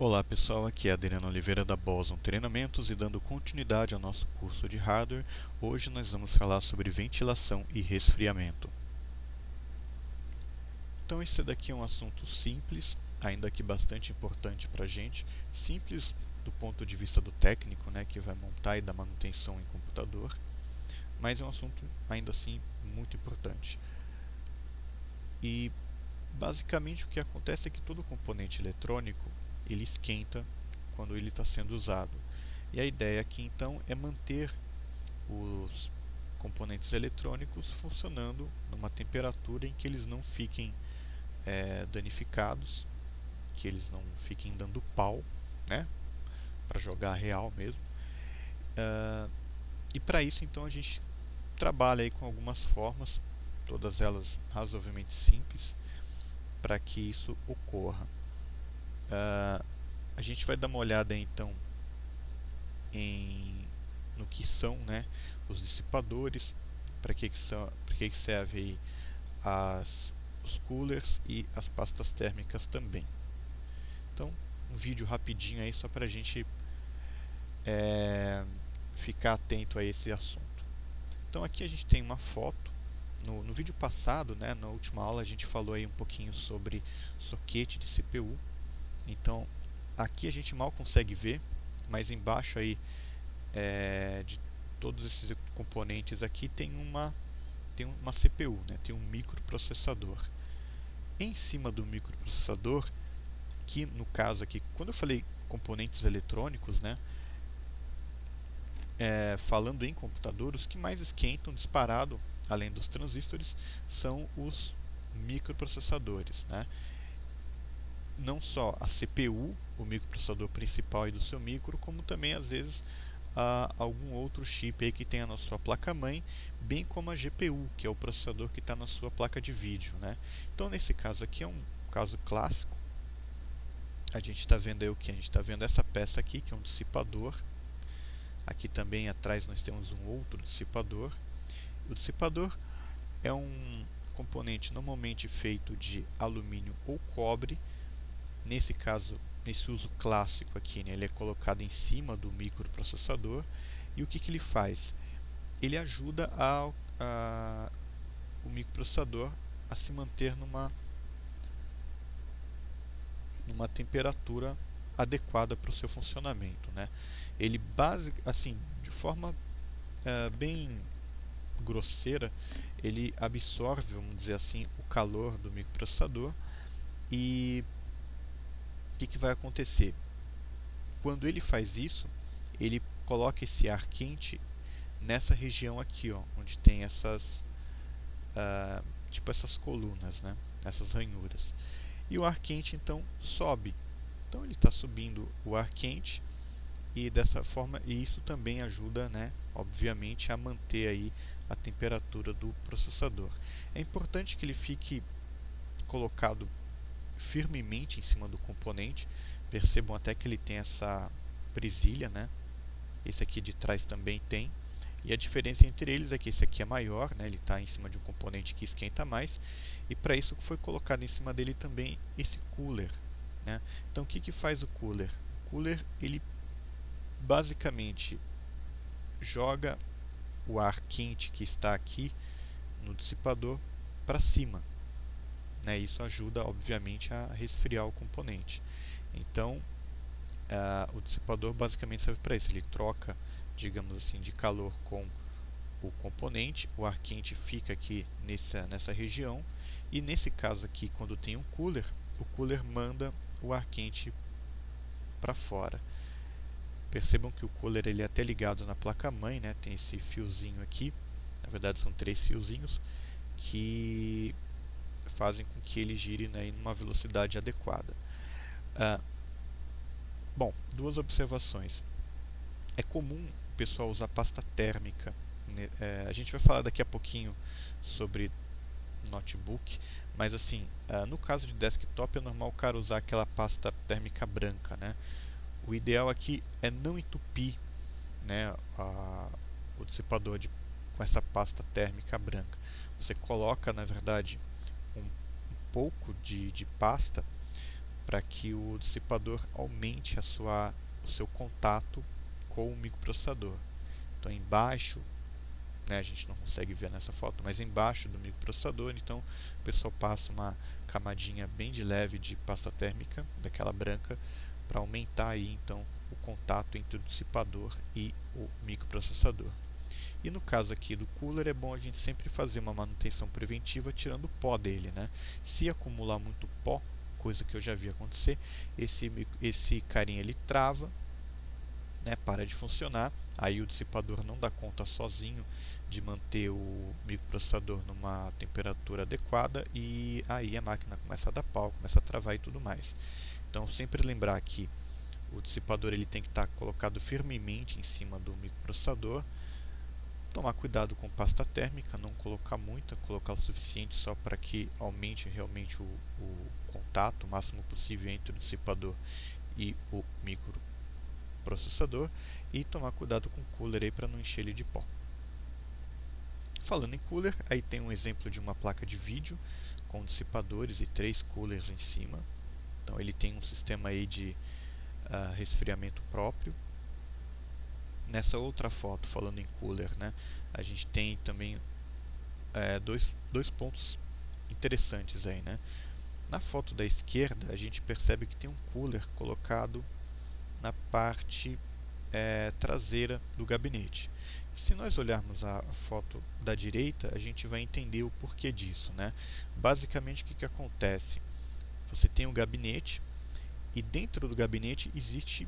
Olá pessoal, aqui é Adriano Oliveira da Boson Treinamentos e dando continuidade ao nosso curso de hardware, hoje nós vamos falar sobre ventilação e resfriamento. Então esse daqui é um assunto simples, ainda que bastante importante para a gente, simples do ponto de vista do técnico, que vai montar e dar manutenção em computador, mas é um assunto ainda assim muito importante. E basicamente o que acontece é que todo componente eletrônico ele esquenta quando ele está sendo usado. E a ideia aqui então é manter os componentes eletrônicos funcionando numa temperatura em que eles não fiquem danificados, que eles não fiquem dando pau, né, para jogar real mesmo. E para isso então a gente trabalha aí com algumas formas, todas elas razoavelmente simples, para que isso ocorra. A gente vai dar uma olhada então no que são, os dissipadores, para que serve aí os coolers e as pastas térmicas também. Então, um vídeo rapidinho aí só para a gente ficar atento a esse assunto. Então aqui a gente tem uma foto. No vídeo passado, na última aula, a gente falou aí um pouquinho sobre soquete de CPU. Então aqui a gente mal consegue ver, mas embaixo aí de todos esses componentes aqui tem uma CPU, tem um microprocessador. Em cima do microprocessador, que no caso aqui, quando eu falei componentes eletrônicos, falando em computador, os que mais esquentam disparado, além dos transistores, são os microprocessadores. Não só a CPU, o microprocessador principal do seu micro, como também às vezes algum outro chip aí que tenha na sua placa-mãe, bem como a GPU, que é o processador que está na sua placa de vídeo. Então nesse caso aqui é um caso clássico. A gente está vendo aí o que? A gente está vendo essa peça aqui, que é um dissipador. Aqui também atrás nós temos um outro dissipador. O dissipador é um componente normalmente feito de alumínio ou cobre. Nesse caso, nesse uso clássico aqui, ele é colocado em cima do microprocessador. E o que ele faz? Ele ajuda o microprocessador a se manter numa temperatura adequada para o seu funcionamento. Ele assim, de forma bem grosseira, ele absorve, vamos dizer assim, o calor do microprocessador. E o que vai acontecer? Quando ele faz isso, ele coloca esse ar quente nessa região aqui, onde tem essas essas colunas, essas ranhuras. E o ar quente então sobe. Então ele está subindo o ar quente e dessa forma, e isso também ajuda, obviamente, a manter aí a temperatura do processador. É importante que ele fique colocado firmemente em cima do componente. Percebam até que ele tem essa presilha, esse aqui de trás também tem. E a diferença entre eles é que esse aqui é maior, ele está em cima de um componente que esquenta mais. E para isso foi colocado em cima dele também esse cooler. Então o que faz o cooler? O cooler ele basicamente joga o ar quente que está aqui no dissipador para cima. Isso ajuda, obviamente, a resfriar o componente. Então, o dissipador basicamente serve para isso. Ele troca, digamos assim, de calor com o componente. O ar quente fica aqui nessa região. E nesse caso aqui, quando tem um cooler, o cooler manda o ar quente para fora. Percebam que o cooler ele é até ligado na placa-mãe, tem esse fiozinho aqui. Na verdade, são 3 fiozinhos que fazem com que ele gire em uma velocidade adequada. Bom, duas observações. É comum o pessoal usar pasta térmica. A gente vai falar daqui a pouquinho sobre notebook, mas assim, no caso de desktop é normal o cara usar aquela pasta térmica branca. O ideal aqui é não entupir o dissipador com essa pasta térmica branca. Você coloca, na verdade, um pouco de pasta para que o dissipador aumente o seu contato com o microprocessador. Então embaixo, né, a gente não consegue ver nessa foto, mas embaixo do microprocessador, então o pessoal passa uma camadinha bem de leve de pasta térmica, daquela branca, para aumentar aí então o contato entre o dissipador e o microprocessador. E no caso aqui do cooler é bom a gente sempre fazer uma manutenção preventiva tirando o pó dele, né? Se acumular muito pó, coisa que eu já vi acontecer, esse carinha ele trava, né, para de funcionar, aí o dissipador não dá conta sozinho de manter o microprocessador numa temperatura adequada e aí a máquina começa a dar pau, começa a travar e tudo mais. Então sempre lembrar que o dissipador ele tem que estar colocado firmemente em cima do microprocessador, tomar cuidado com pasta térmica, não colocar muita, colocar o suficiente só para que aumente realmente o contato o máximo possível entre o dissipador e o microprocessador e tomar cuidado com o cooler aí para não encher ele de pó. Falando em cooler, aí tem um exemplo de uma placa de vídeo com dissipadores e 3 coolers em cima. Então ele tem um sistema aí de resfriamento próprio. Nessa outra foto, falando em cooler, né, a gente tem também dois pontos interessantes aí, né? Na foto da esquerda, a gente percebe que tem um cooler colocado na parte traseira do gabinete. Se nós olharmos a foto da direita, a gente vai entender o porquê disso, né? Basicamente, o que acontece? Você tem um gabinete e dentro do gabinete existe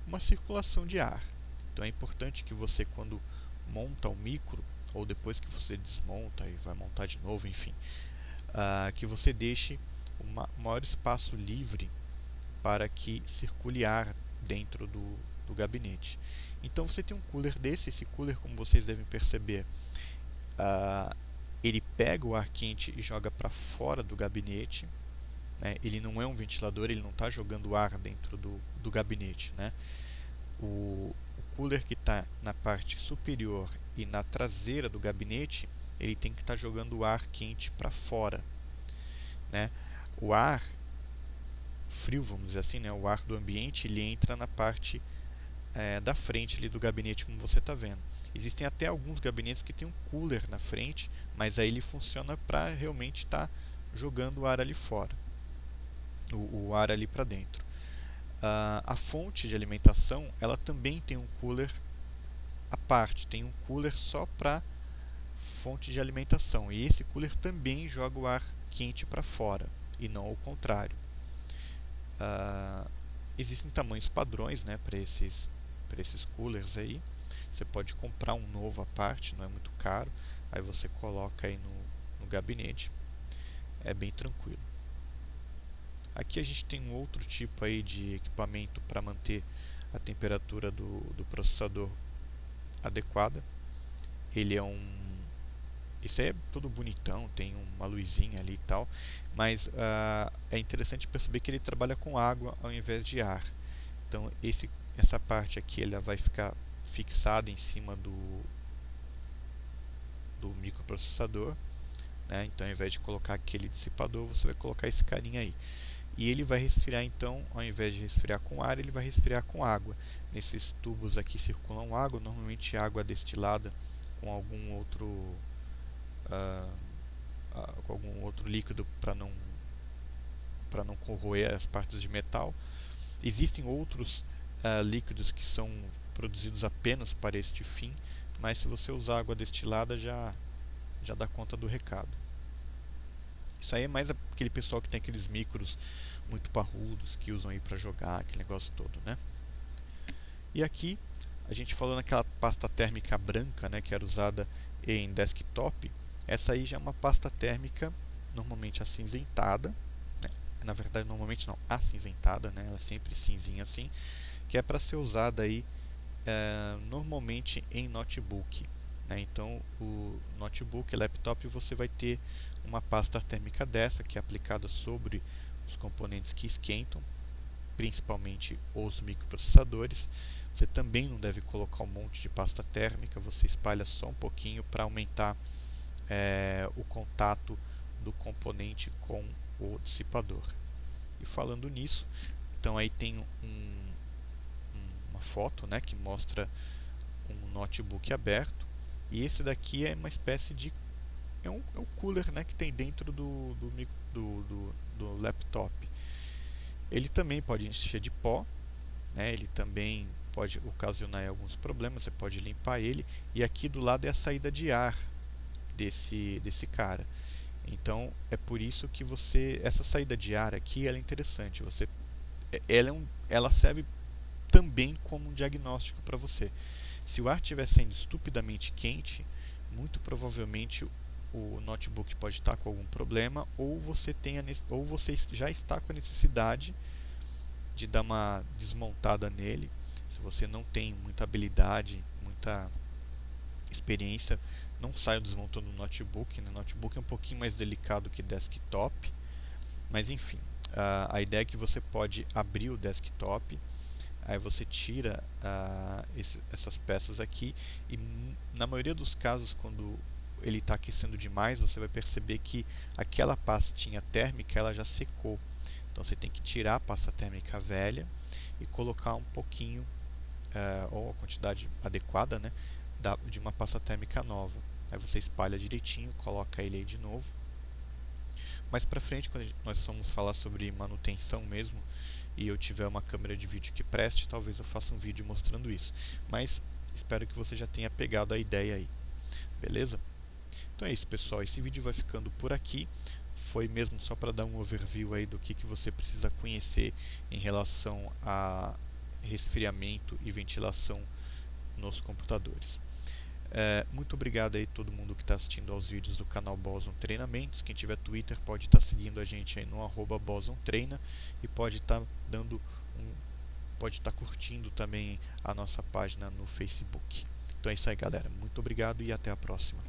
uma circulação de ar. Então é importante que você, quando monta o micro, ou depois que você desmonta e vai montar de novo, enfim, que você deixe um maior espaço livre para que circule ar dentro do gabinete. Então você tem um cooler desse, esse cooler, como vocês devem perceber, ele pega o ar quente e joga para fora do gabinete, né? Ele não é um ventilador, ele não está jogando ar dentro do gabinete, né? O cooler que está na parte superior e na traseira do gabinete, ele tem que estar jogando o ar quente para fora, né? O ar frio, vamos dizer assim, né? O ar do ambiente, ele entra na parte da frente ali do gabinete, como você está vendo. Existem até alguns gabinetes que tem um cooler na frente, mas aí ele funciona para realmente estar jogando o ar ali fora, o ar ali para dentro. A fonte de alimentação, ela também tem um cooler à parte, tem um cooler só para fonte de alimentação, e esse cooler também joga o ar quente para fora e não o contrário. Existem tamanhos padrões, né, para esses coolers aí. Você pode comprar um novo à parte, não é muito caro, aí você coloca aí no gabinete, é bem tranquilo. Aqui a gente tem um outro tipo aí de equipamento para manter a temperatura do processador adequada. Ele é esse aí é todo bonitão, tem uma luzinha ali e tal, mas é interessante perceber que ele trabalha com água ao invés de ar. Então essa parte aqui ela vai ficar fixada em cima do microprocessador, né? Então ao invés de colocar aquele dissipador, você vai colocar esse carinha aí. E ele vai resfriar, então, ao invés de resfriar com ar, ele vai resfriar com água. Nesses tubos aqui circulam água, normalmente água destilada com algum outro líquido para não corroer as partes de metal. Existem outros líquidos que são produzidos apenas para este fim, mas se você usar água destilada já dá conta do recado. Isso aí é mais aquele pessoal que tem aqueles micros muito parrudos que usam aí para jogar, aquele negócio todo, né? E aqui a gente falou naquela pasta térmica branca, né, que era usada em desktop. Essa aí já é uma pasta térmica normalmente acinzentada, né? Na verdade normalmente não, acinzentada, né? Ela é sempre cinzinha assim, que é para ser usada aí normalmente em notebook, né? Então o notebook, laptop, você vai ter uma pasta térmica dessa que é aplicada sobre os componentes que esquentam, principalmente os microprocessadores. Você também não deve colocar um monte de pasta térmica, você espalha só um pouquinho para aumentar o contato do componente com o dissipador. E falando nisso, então aí tem uma foto, né, que mostra um notebook aberto, e esse daqui é uma espécie de é um cooler, né, que tem dentro do laptop. Ele também pode encher de pó, né, ele também pode ocasionar alguns problemas, você pode limpar ele, e aqui do lado é a saída de ar desse cara. Então é por isso que essa saída de ar aqui ela é interessante. Ela serve também como um diagnóstico para você. Se o ar estiver sendo estupidamente quente, muito provavelmente o notebook pode estar com algum problema, ou você já está com a necessidade de dar uma desmontada nele. Se você não tem muita habilidade, muita experiência, não saia desmontando o notebook. O notebook é um pouquinho mais delicado que desktop, mas enfim, a ideia é que você pode abrir o desktop, aí você tira essas peças aqui, e na maioria dos casos, quando ele está aquecendo demais, você vai perceber que aquela pastinha térmica ela já secou. Então você tem que tirar a pasta térmica velha e colocar um pouquinho, ou a quantidade adequada, né, de uma pasta térmica nova. Aí você espalha direitinho, coloca ele aí de novo. Mais pra frente, quando nós formos falar sobre manutenção mesmo, e eu tiver uma câmera de vídeo que preste, talvez eu faça um vídeo mostrando isso. Mas espero que você já tenha pegado a ideia aí. Beleza? Então é isso, pessoal. Esse vídeo vai ficando por aqui. Foi mesmo só para dar um overview aí do que você precisa conhecer em relação a resfriamento e ventilação nos computadores. Muito obrigado aí todo mundo que está assistindo aos vídeos do canal Boson Treinamentos. Quem tiver Twitter pode estar seguindo a gente aí no @BosonTreina, e pode estar pode estar curtindo também a nossa página no Facebook. Então é isso aí, galera. Muito obrigado e até a próxima.